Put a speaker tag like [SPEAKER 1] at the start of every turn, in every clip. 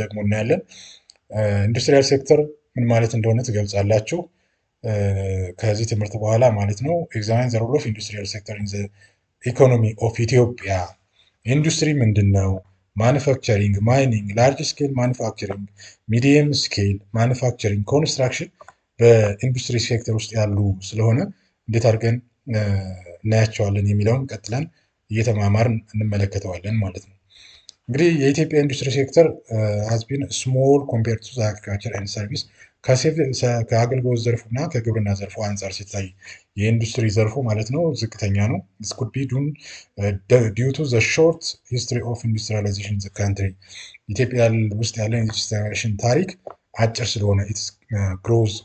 [SPEAKER 1] ደግሞ እናያለን። ኢንዱስትሪያል ሴክተር ምን ማለት እንደሆነ ትገልጻላችሁ ከዚህ ትምህርት በኋላ ማለት ነው። ኤግዛሚን ዘ ሮል ኦፍ ኢንዱስትሪያል ሴክተር ኢን ዘ ኢኮኖሚ ኦፍ ኢትዮጵያ። ኢንዱስትሪ ምንድን ነው? ማኑፋክቸሪንግ፣ ማይኒንግ፣ ላርጅ ስኬል ማኑፋክቸሪንግ፣ ሚዲየም ስኬል ማኑፋክቸሪንግ፣ ኮንስትራክሽን በኢንዱስትሪ ሴክተር ውስጥ ያሉ ስለሆነ እንዴት አድርገን እናያቸዋለን የሚለውን ቀጥለን እየተማማርን እንመለከተዋለን ማለት ነው። እንግዲህ የኢትዮጵያ ኢንዱስትሪ ሴክተር ሃዝ ቢን ስሞል ኮምፔርድ ቱ አግሪካልቸር ኤንድ ሰርቪስ ከአገልግሎት ዘርፉ እና ከግብርና ዘርፉ አንጻር ሲታይ የኢንዱስትሪ ዘርፉ ማለት ነው ዝቅተኛ ነው። this could be due to the short history of industrialization in the country። ኢትዮጵያ ውስጥ ያለ ኢንዱስትሪያላይዜሽን ታሪክ አጭር ስለሆነ its growth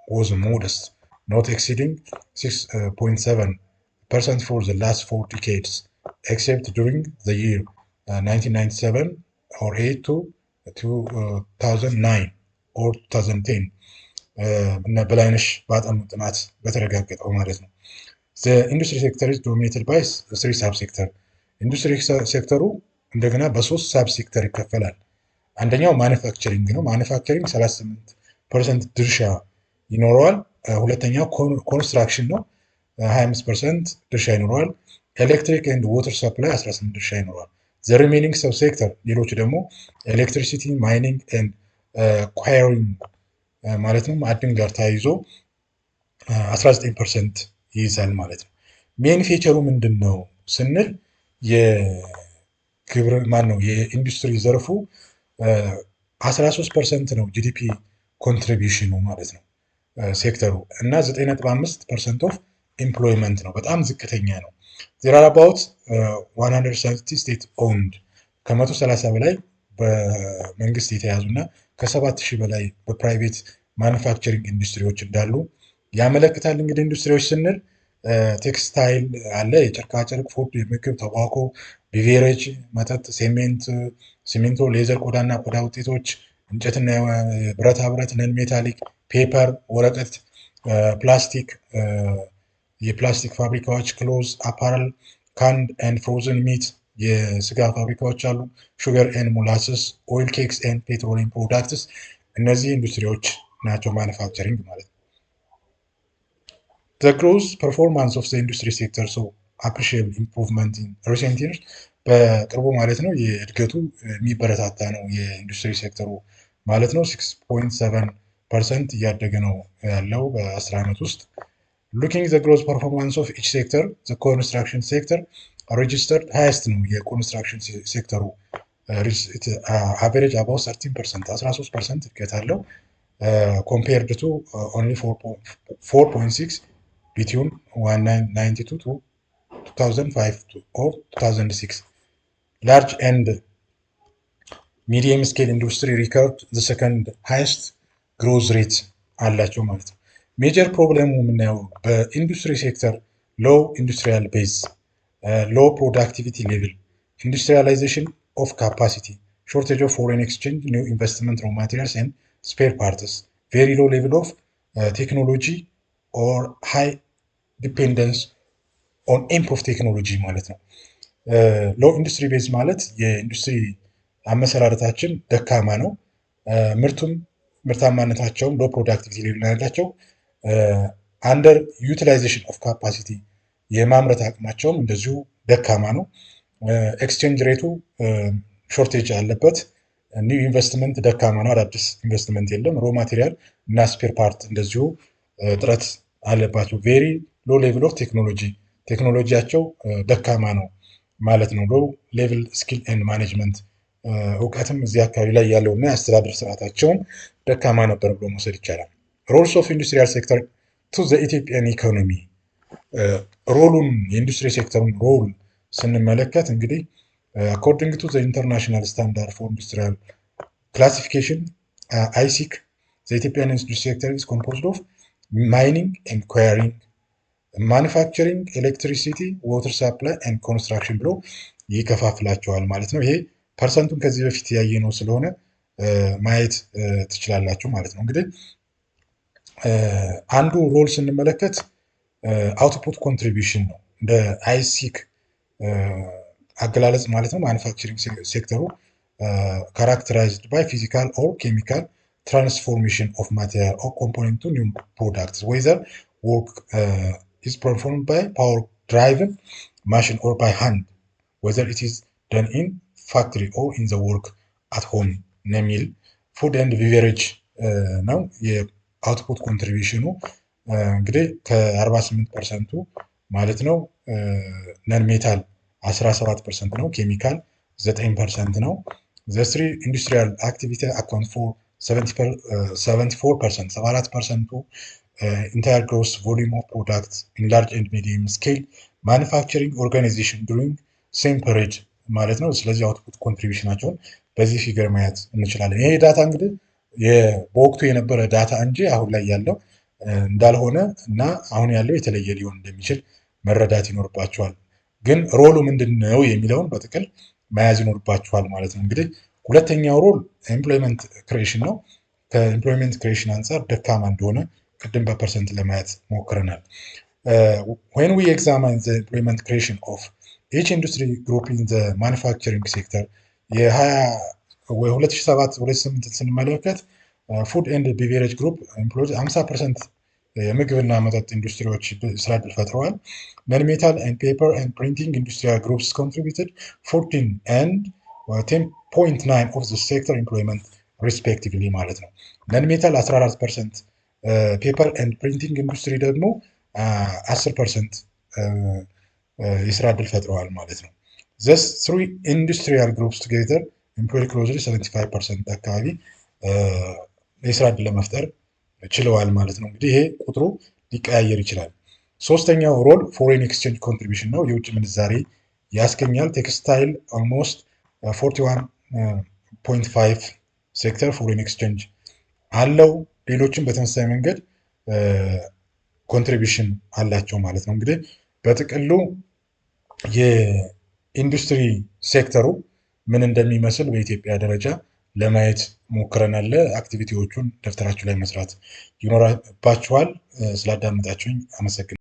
[SPEAKER 1] was modest, not exceeding 6.7% for the last 4 decades, except during the year 1997 or 8 to 2009 or 2010 እና በላይነሽ ባጠኑ ጥናት በተረጋገጠው ማለት ነው። the industry sector is dominated by 3 ሳብ ሴክተር። ኢንዱስትሪ ሴክተሩ እንደገና በ3 ሳብ ሴክተር ይከፈላል። አንደኛው ማኑፋክቸሪንግ ነው። ማኑፋክቸሪንግ 38% ድርሻ ይኖረዋል። ሁለተኛው ኮንስትራክሽን ነው፣ 25% ድርሻ ይኖረዋል። ኤሌክትሪክ ኤንድ ዋተር ሰፕላይ 18 ድርሻ ይኖረዋል። ዘ ሪሜኒንግ ሰብ ሴክተር ሌሎቹ ደግሞ ኤሌክትሪሲቲ፣ ማይኒንግ ኤንድ ኳሪንግ ማለት ነው ማዕድን ጋር ተያይዞ 19% ይይዛል ማለት ነው። ሜን ፊቸሩ ምንድን ነው ስንል የኢንዱስትሪ ዘርፉ 13% ነው ጂዲፒ ኮንትሪቢዩሽኑ ማለት ነው ሴክተሩ እና 9.5% ኦፍ ኤምፕሎይመንት ነው። በጣም ዝቅተኛ ነው። ዜር አር አባውት 130 ስቴት ኦውንድ ከ130 በላይ በመንግስት የተያዙ እና ከ7000 በላይ በፕራይቬት ማኑፋክቸሪንግ ኢንዱስትሪዎች እንዳሉ ያመለክታል። እንግዲህ ኢንዱስትሪዎች ስንል ቴክስታይል አለ፣ የጨርቃጨርቅ፣ ፉድ፣ የምግብ፣ ተባኮ፣ ቢቬሬጅ፣ መጠጥ፣ ሲሚንቶ፣ ሌዘር፣ ቆዳና ቆዳ ውጤቶች፣ እንጨትና ብረታ ብረት፣ ነን ሜታሊክ፣ ፔፐር፣ ወረቀት፣ ፕላስቲክ፣ የፕላስቲክ ፋብሪካዎች፣ ክሎዝ፣ አፓረል፣ ካንድ ኤንድ ፍሮዝን ሚት፣ የስጋ ፋብሪካዎች አሉ፣ ሹገር ኤንድ ሞላስስ፣ ኦይል ኬክስ ኤንድ ፔትሮሊየም ፕሮዳክትስ። እነዚህ ኢንዱስትሪዎች ናቸው ማኑፋክቸሪንግ ማለት ነው። The growth performance of the industry sector so appreciable improvement in recent years በቅርቡ ማለት ነው የእድገቱ የሚበረታታ ነው የኢንዱስትሪ ሴክተሩ ማለት ነው። 6.7% እያደገ ነው ያለው በ10 ዓመት ውስጥ። Looking the growth performance of each sector, the construction sector registered highest ነው የኮንስትራክሽን ሴክተሩ average about 13%, 13% እድገት አለው compared to only 4.6 between 1992 to 2005 or 2006. Large and medium scale industry record the second highest growth rate አላቸው ማለት ነው። ሜጀር ፕሮብለሙ የምናየው በኢንዱስትሪ ሴክተር ሎው ኢንዱስትሪያል ቤዝ፣ ሎው ፕሮዳክቲቪቲ ሌቭል፣ ኢንዱስትሪያላይዜሽን ኦፍ ካፓሲቲ፣ ሾርቴጅ ኦፍ ፎሬን ኤክስቼንጅ፣ ኒው ኢንቨስትመንት ሮ ማቴሪያልስ ኤንድ ስፔር ፓርትስ፣ ቬሪ ሎው ሌቭል ኦፍ ቴክኖሎጂ ኦር ሃይ ዲፔንደንስ ኦን ኢምፕሩቭ ቴክኖሎጂ ማለት ነው። ሎው ኢንዱስትሪ ቤዝ ማለት የኢንዱስትሪ አመሰራረታችን ደካማ ነው። ምርታማነታቸውም ሎ ፕሮዳክቲቪቲ ሌቭል ያላቸው፣ አንደር ዩቲላይዜሽን ኦፍ ካፓሲቲ የማምረት አቅማቸውም እንደዚሁ ደካማ ነው። ኤክስቼንጅ ሬቱ ሾርቴጅ አለበት። ኒው ኢንቨስትመንት ደካማ ነው፣ አዳዲስ ኢንቨስትመንት የለም። ሮ ማቴሪያል እና ስፔር ፓርት እንደዚሁ እጥረት አለባቸው። ቬሪ ሎ ሌቭል ኦፍ ቴክኖሎጂያቸው ደካማ ነው ማለት ነው። ሎ ሌቭል ስኪል ኤንድ ማኔጅመንት እውቀትም እዚህ አካባቢ ላይ ያለውና የአስተዳደር ስርዓታቸውን ደካማ ነበር ብሎ መውሰድ ይቻላል። ሮልስ ኦፍ ኢንዱስትሪያል ሴክተር ቱ ዘ ኢትዮጵያን ኢኮኖሚ። ሮሉን የኢንዱስትሪ ሴክተሩን ሮል ስንመለከት እንግዲህ አኮርዲንግ ቱ ዘ ኢንተርናሽናል ስታንዳርድ ፎር ኢንዱስትሪያል ክላሲፊኬሽን አይሲክ ዘ ኢትዮጵያን ኢንዱስትሪ ሴክተር ኢዝ ኮምፖዝድ ኦፍ ማይኒንግ ኤንድ ኳሪንግ፣ ማኑፋክቸሪንግ፣ ኤሌክትሪሲቲ፣ ዋተር ሳፕላይ ኤንድ ኮንስትራክሽን ብሎ ይከፋፍላቸዋል ማለት ነው። ይሄ ፐርሰንቱን ከዚህ በፊት ያየነው ስለሆነ ማየት ትችላላችሁ ማለት ነው። እንግዲህ አንዱ ሮል ስንመለከት አውትፑት ኮንትሪቢዩሽን ነው እንደ አይሲክ አገላለጽ ማለት ነው። ማኑፋክቸሪንግ ሴክተሩ characterized by physical or chemical transformation of material or component to new products, whether work is performed by power-driven machine or by hand, whether it is done in factory or in the work at home ነው የሚል ፉድ ኤንድ ቢቨሬጅ ነው የአውትፑት ኮንትሪቢሽኑ እንግዲህ ከ48% ማለት ነው። ነን ሜታል 17% ነው። ኬሚካል 9% ነው። The three industrial activity account for 74%, 74% entire gross volume of products in large and medium scale manufacturing organization during same period ማለት ነው። ስለዚህ አውትፑት ኮንትሪቢሽናቸውን በዚህ ፊገር ማየት እንችላለን። ይሄ ዳታ እንግዲህ በወቅቱ የነበረ ዳታ እንጂ አሁን ላይ ያለው እንዳልሆነ እና አሁን ያለው የተለየ ሊሆን እንደሚችል መረዳት ይኖርባቸዋል። ግን ሮሉ ምንድን ነው የሚለውን በጥቅል መያዝ ይኖርባቸዋል ማለት ነው። እንግዲህ ሁለተኛው ሮል ኤምፕሎይመንት ክሬሽን ነው። ከኤምፕሎይመንት ክሬሽን አንጻር ደካማ እንደሆነ ቅድም በፐርሰንት ለማየት ሞክረናል። when we examine the employment creation of each industry group in the manufacturing sector የ2007-2008 ስንመለከት ፉድ ኤንድ ቢቨሬጅ ግሩፕ ኤምፕሎይድ 50% የምግብና መጠጥ ኢንዱስትሪዎች ስራ ዕድል ፈጥረዋል። ነን ሜታል ኤንድ ፔፐር ኤንድ ፕሪንቲንግ ኢንዱስትሪያል ግሩፕስ ኮንትሪቢዩትድ 14 ኤንድ 10.9 ኦፍ ዘ ሴክተር ኤምፕሎይመንት ሪስፔክቲቭሊ ማለት ነው። ነን ሜታል 14%፣ ፔፐር ኤንድ ፕሪንቲንግ ኢንዱስትሪ ደግሞ 10% የስራ ዕድል ፈጥረዋል ማለት ነው። ዘስ ትሪ ኢንዱስትሪያል ግሩፕስ ቱጌዘር ኤምፕሎይድ ክሎዝሊ 75% አካባቢ የስራ ዕድል ለመፍጠር ችለዋል ማለት ነው። እንግዲህ ይሄ ቁጥሩ ሊቀያየር ይችላል። ሶስተኛው ሮል ፎሬን ኤክስቼንጅ ኮንትሪቢሽን ነው። የውጭ ምንዛሬ ያስገኛል። ቴክስታይል ኦልሞስት 41.5 ሴክተር ፎሬን ኤክስቼንጅ አለው። ሌሎችም በተመሳሳይ መንገድ ኮንትሪቢሽን አላቸው ማለት ነው። እንግዲህ በጥቅሉ የኢንዱስትሪ ሴክተሩ ምን እንደሚመስል በኢትዮጵያ ደረጃ ለማየት ሞክረናል። አክቲቪቲዎቹን ደብተራችሁ ላይ መስራት ይኖርባችኋል። ስላዳመጣችሁኝ አመሰግናለሁ።